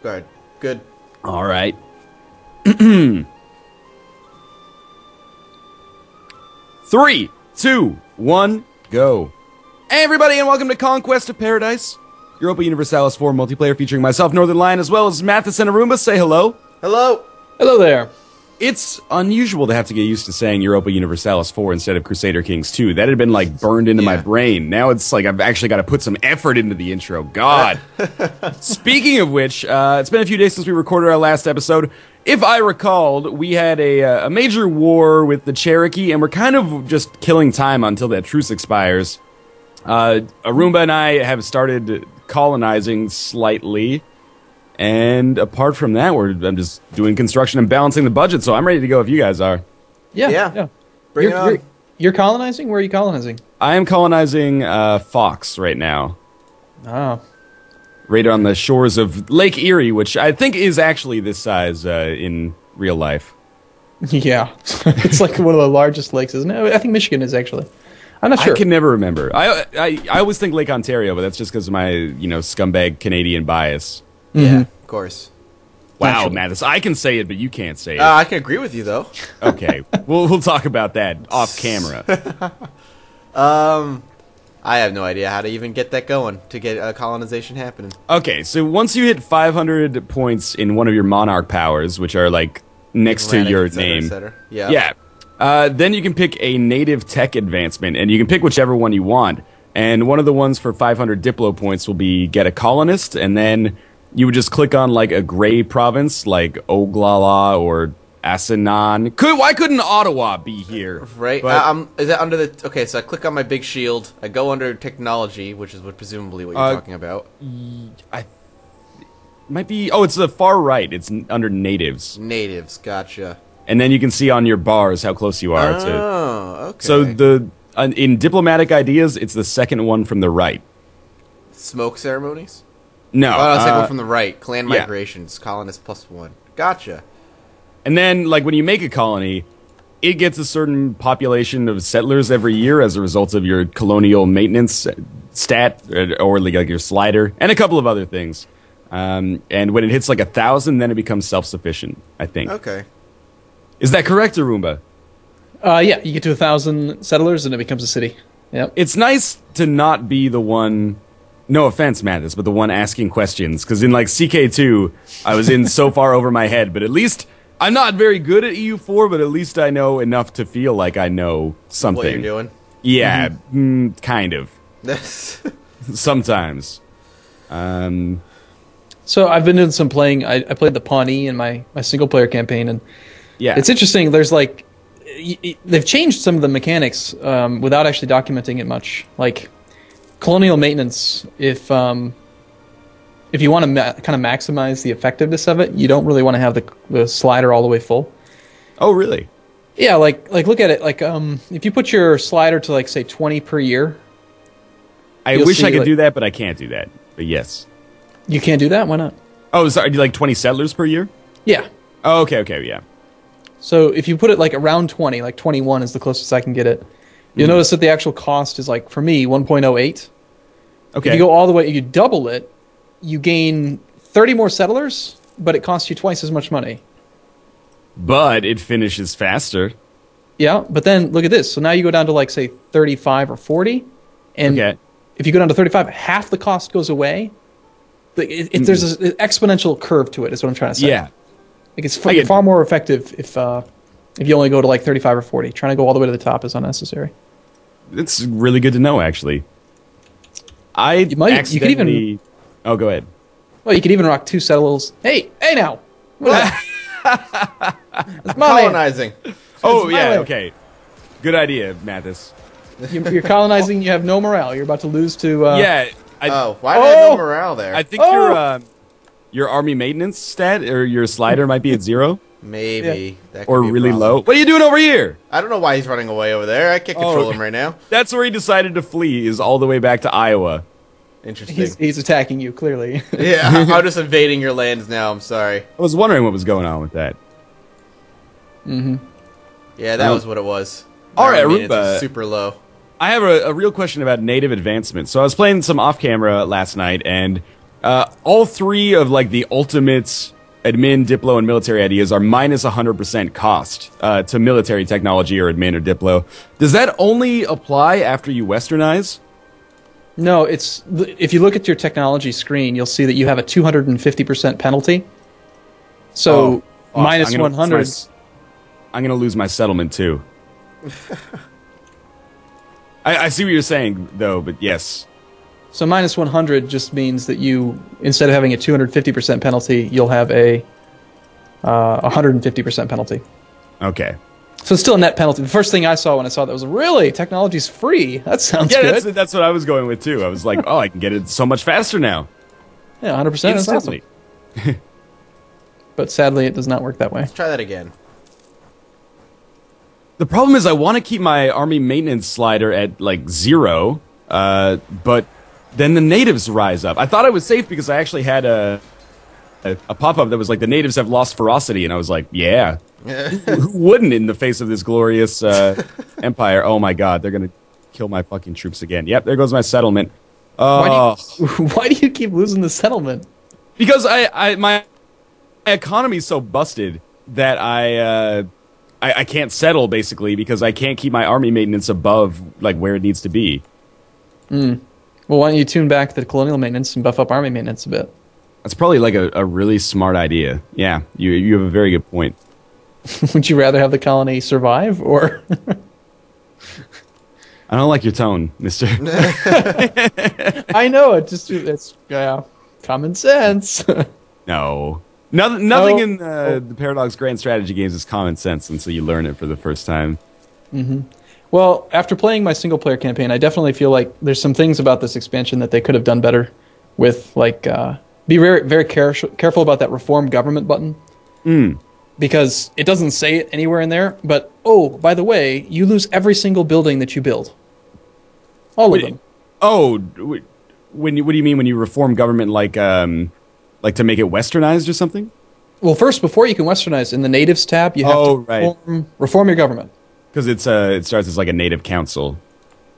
Go ahead. Good. All right. 3, 2, 1, go. Hey everybody, and welcome to Conquest of Paradise, Europa Universalis 4 multiplayer featuring myself, Northernlion, as well as Mathis and Arumba. Say hello. Hello. Hello there. It's unusual to have to get used to saying Europa Universalis 4 instead of Crusader Kings 2. That had been, like, burned into my brain. Now it's like I've actually got to put some effort into the intro. God. Speaking of which, it's been a few days since we recorded our last episode. If I recalled, we had a major war with the Cherokee, and we're kind of just killing time until that truce expires. Arumba and I have started colonizing slightly. And apart from that, I'm just doing construction and balancing the budget, so I'm ready to go if you guys are. Yeah. Bring it on. You're colonizing? Where are you colonizing? I am colonizing Fox right now. Oh. Right on the shores of Lake Erie, which I think is actually this size in real life. Yeah. It's like one of the largest lakes, isn't it? I think Michigan is, actually. I'm not sure. I can never remember. I always think Lake Ontario, but that's just because of my, scumbag Canadian bias. Yeah, of course. Wow, Naturally. Mathis, I can say it, but you can't say it. I can agree with you, though. Okay, we'll talk about that off camera. I have no idea how to even get that going, to get colonization happening. Okay, so once you hit 500 points in one of your monarch powers, which are, like, next to your name. Et cetera. Yeah. Then you can pick a native tech advancement, and you can pick whichever one you want. And one of the ones for 500 Diplo points will be get a colonist, and then you would just click on, like, a gray province, like Oglala or Asanan. Why couldn't Ottawa be here? Right. But, Is that under the... Okay, so I click on my big shield. I go under technology, which is presumably what you're talking about. might be... Oh, it's the far right. It's under natives. Natives, gotcha. And then you can see on your bars how close you are to... Oh, okay. So in diplomatic ideas, it's the second one from the right. Smoke ceremonies? No. Oh, the second one from the right. Clan migrations. Colonist +1. Gotcha. And then, like, when you make a colony, it gets a certain population of settlers every year as a result of your colonial maintenance stat, or like your slider, and a couple of other things. And when it hits, like, 1,000, then it becomes self-sufficient, I think. Okay. Is that correct, Arumba? Yeah, you get to 1,000 settlers and it becomes a city. Yep. It's nice to not be the one... No offense, Mathis, but the one asking questions. Because in, like, CK2, I was in so far over my head. But at least, I'm not very good at EU4, but at least I know enough to feel like I know something. What you're doing? Yeah, kind of. Sometimes. So I've been doing some playing. I played the Pawnee in my single-player campaign, and it's interesting. There's, like... They've changed some of the mechanics without actually documenting it much. Like... Colonial Maintenance, if you want to kind of maximize the effectiveness of it, you don't really want to have the slider all the way full. Oh, really? Yeah, like look at it. Like if you put your slider to, like, say 20 per year. I wish I could do that, but I can't do that. But yes. You can't do that? Why not? Oh, sorry. Do you like 20 settlers per year? Yeah. Oh, okay, yeah. So if you put it, like, around 20, like 21 is the closest I can get it. You'll notice that the actual cost is, like, for me, 1.08. Okay. If you go all the way, you double it, you gain 30 more settlers, but it costs you twice as much money. But it finishes faster. Yeah, but then look at this. So now you go down to, like, say 35 or 40, and if you go down to 35, half the cost goes away. There's an exponential curve to it, is what I'm trying to say. Yeah. Like, it's far more effective if you only go to, like, 35 or 40. Trying to go all the way to the top is unnecessary. It's really good to know, actually. You could even... Oh, go ahead. Well, you could even rock 2 settlers. Hey now! Colonizing. Oh, yeah, okay. Good idea, Mathis. You're colonizing, you have no morale. You're about to lose to... why did I have no morale there? I think your army maintenance stat, or your slider might be at 0. Maybe. Yeah. Or really low. What are you doing over here? I don't know why he's running away over there. I can't control him right now. That's where he decided to flee, is all the way back to Iowa. Interesting. He's attacking you, clearly. Yeah, I'm just invading your lands now. I'm sorry. I was wondering what was going on with that. Mm-hmm. Yeah, that was what it was. All right, Arumba. Super low. I have a real question about native advancement. So I was playing some off-camera last night, and All three of like the ultimate admin, diplo, and military ideas are minus 100% cost to military technology or admin or diplo. Does that only apply after you westernize? No, it's if you look at your technology screen, you'll see that you have a 250% penalty. So minus 100. I'm going to lose my settlement too. I see what you're saying though, but yes. So minus 100 just means that you, instead of having a 250% penalty, you'll have a 150% penalty. Okay. So it's still a net penalty. The first thing I saw when I saw that was, really? Technology's free? That sounds good. Yeah, that's what I was going with too. I was like, oh, I can get it so much faster now. Yeah, 100%. That's awesome. But sadly, it does not work that way. Let's try that again. The problem is I want to keep my army maintenance slider at like 0, but then the natives rise up. I thought I was safe because I actually had a pop-up that was like, the natives have lost ferocity, and I was like, yeah. Who wouldn't in the face of this glorious empire? Oh my god, they're gonna kill my fucking troops again. Yep, there goes my settlement. Why do you keep losing the settlement? Because my economy's so busted that I can't settle, basically, because I can't keep my army maintenance above like where it needs to be. Well, why don't you tune back the colonial maintenance and buff up army maintenance a bit? That's probably like a really smart idea. Yeah, you have a very good point. Would you rather have the colony survive, or... I don't like your tone, mister. I know, it's common sense. No. Nothing in the Paradox Grand Strategy games is common sense until you learn it for the first time. Mm-hmm. Well, after playing my single-player campaign, I definitely feel like there's some things about this expansion that they could have done better with, like, be very, very careful about that reform government button. Because it doesn't say it anywhere in there, but, oh, by the way, you lose every single building that you build. All of them. Oh, what do you mean when you reform government, like to make it westernized or something? Well, first, before you can westernize, in the natives tab, you have to reform your government. Because it starts as like a native council.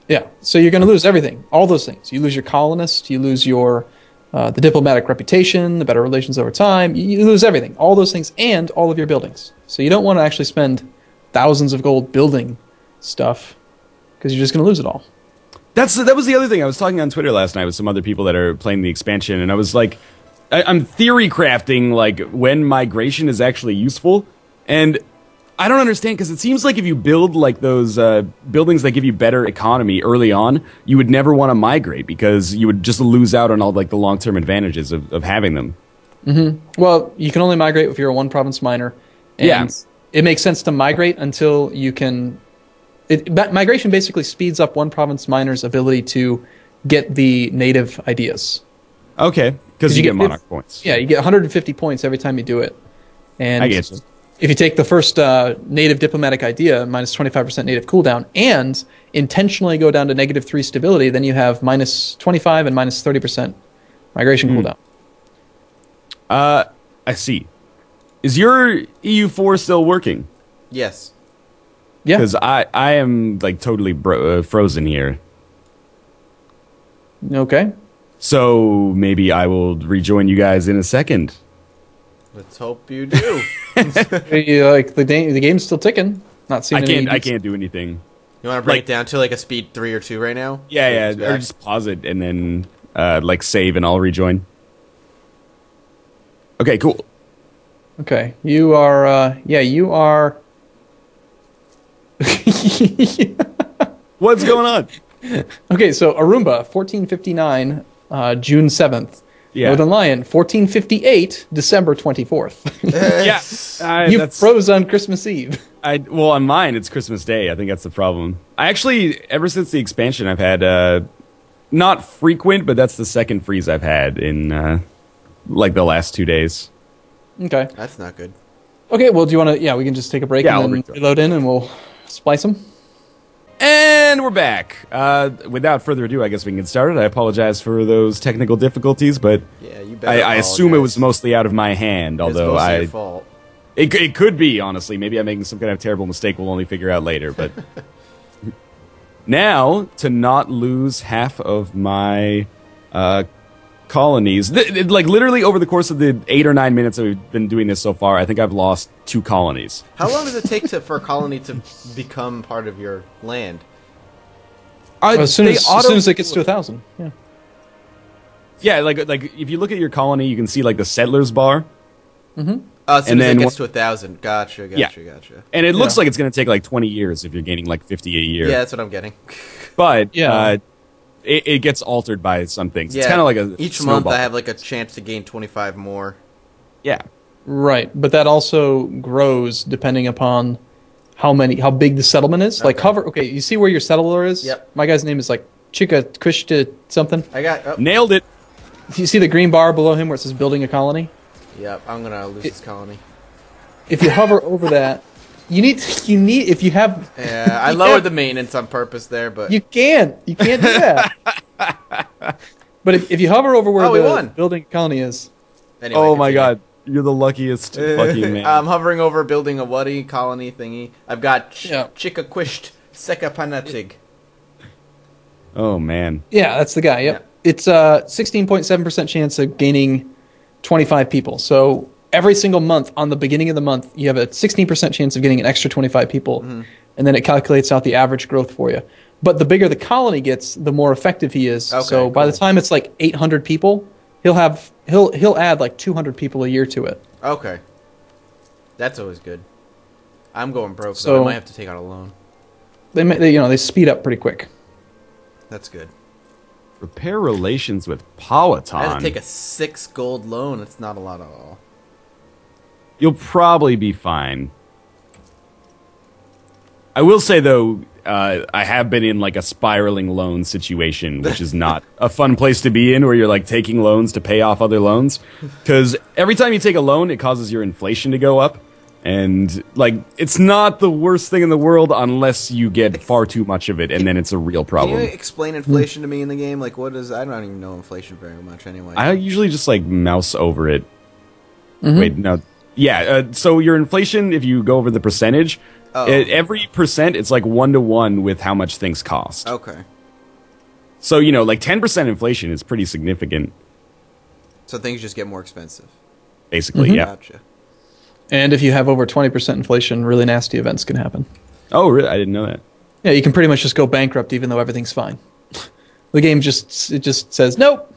Yeah, so you're going to lose everything, all those things. You lose your colonists, you lose your the diplomatic reputation, the better relations over time. You lose everything, all those things, and all of your buildings. So you don't want to actually spend thousands of gold building stuff, because you're just going to lose it all. That was the other thing. I was talking on Twitter last night with some other people that are playing the expansion, and I was like, I'm theory crafting like when migration is actually useful, and I don't understand, because it seems like if you build like those buildings that give you better economy early on, you would never want to migrate because you would just lose out on all like the long-term advantages of having them. Mm-hmm. Well, you can only migrate if you're a one-province miner. And it makes sense to migrate until you can... migration basically speeds up one-province miners' ability to get the native ideas. Okay, because you get monarch points. Yeah, you get 150 points every time you do it. And I get you. If you take the first native diplomatic idea, minus 25% native cooldown, and intentionally go down to -3 stability, then you have minus 25 and minus 30% migration cooldown. I see. Is your EU4 still working? Yes. Yeah. Because I am like totally frozen here. Okay. So maybe I will rejoin you guys in a second. Let's hope you do. Like the game's still ticking. Not seeing. I can't do anything. You want to bring it down to like a speed 3 or 2 right now? Yeah, or just pause it and then like save and I'll rejoin. Okay, cool. Okay, you are. You are. What's going on? Okay, so Arumba, 1459, June 7th. Yeah. Northernlion, 1458, December 24th. You froze on Christmas Eve. Well, on mine, it's Christmas Day. I think that's the problem. I actually, ever since the expansion, I've had, not frequent, but that's the second freeze I've had in, like, the last 2 days. Okay. That's not good. Okay, well, do you want to... Yeah, we can just take a break and then reload in and we'll splice them. And we're back. Without further ado, I guess we can get started. I apologize for those technical difficulties, but yeah, you better I assume it was mostly out of my hand, although it's mostly your fault. It could be, honestly. Maybe I'm making some kind of terrible mistake we'll only figure out later, but... Now, to not lose half of my colonies. Like literally over the course of the 8 or 9 minutes that we've been doing this so far, I think I've lost 2 colonies. How long does it take for a colony to become part of your land? As soon as it gets to 1,000. Yeah. Yeah, like if you look at your colony, you can see like the settlers bar. Mm-hmm. As soon as it gets to 1,000. Gotcha. And it looks like it's going to take like 20 years if you're gaining like 50 a year. Yeah, that's what I'm getting. But it gets altered by some things. Yeah, it's kind of like a each snowball. month I have like a chance to gain 25 more. Yeah. Right, but that also grows depending upon how big the settlement is. Okay. Like you see where your settler is? Yep. My guy's name is like Chika Kushta something. I got nailed it. You see the green bar below him where it says building a colony? Yep, I'm gonna lose this colony. If you hover over that, you need if you have. Yeah, I lowered the maintenance on purpose there, but you can't do that. But if you hover over where the building a colony is. Anyway, oh my god, you're the luckiest fucking man. I'm hovering over building a Wadi colony thingy. I've got Chikakwisht Sekapanatig. Oh man. Yeah, that's the guy. Yep. Yeah. It's a 16.7% chance of gaining 25 people. So every single month, on the beginning of the month, you have a 16% chance of getting an extra 25 people, and then it calculates out the average growth for you. But the bigger the colony gets, the more effective he is. Okay, so by the time it's like 800 people, he'll add like 200 people a year to it. Okay, that's always good. I'm going broke, so I might have to take out a loan. They speed up pretty quick. That's good. Repair relations with Powhatan. I have to take a 6 gold loan. It's not a lot at all. You'll probably be fine. I will say, though, I have been in like a spiraling loan situation, which is not a fun place to be in, where you're like taking loans to pay off other loans. Because every time you take a loan, it causes your inflation to go up. And like, it's not the worst thing in the world unless you get far too much of it, and then it's a real problem. Can you explain inflation to me in the game? Like, what is? I don't even know inflation very much anyway. I usually just like mouse over it. Wait, no. Yeah, so your inflation, if you go over the percentage, every percent, it's like 1-to-1 with how much things cost. Okay. So, like 10% inflation is pretty significant. So things just get more expensive. Basically, yeah. Gotcha. And if you have over 20% inflation, really nasty events can happen. Oh, really? I didn't know that. Yeah, you can pretty much just go bankrupt even though everything's fine. The game just says, nope,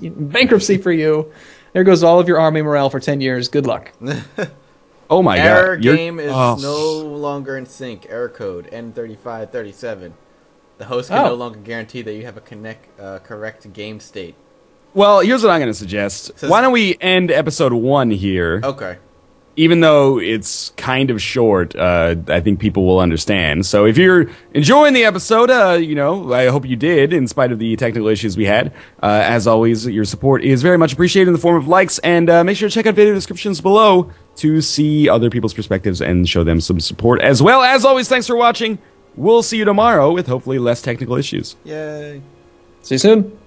bankruptcy for you. There goes all of your army morale for 10 years. Good luck. Oh my god. Error game is no longer in sync. Error code N3537. The host can no longer guarantee that you have a correct game state. Well, here's what I'm going to suggest. Why don't we end episode 1 here? Okay. Even though it's kind of short, I think people will understand. So if you're enjoying the episode, I hope you did, in spite of the technical issues we had. As always, your support is very much appreciated in the form of likes, and make sure to check out video descriptions below to see other people's perspectives and show them some support as well. As always, thanks for watching. We'll see you tomorrow with hopefully less technical issues. Yay. See you soon.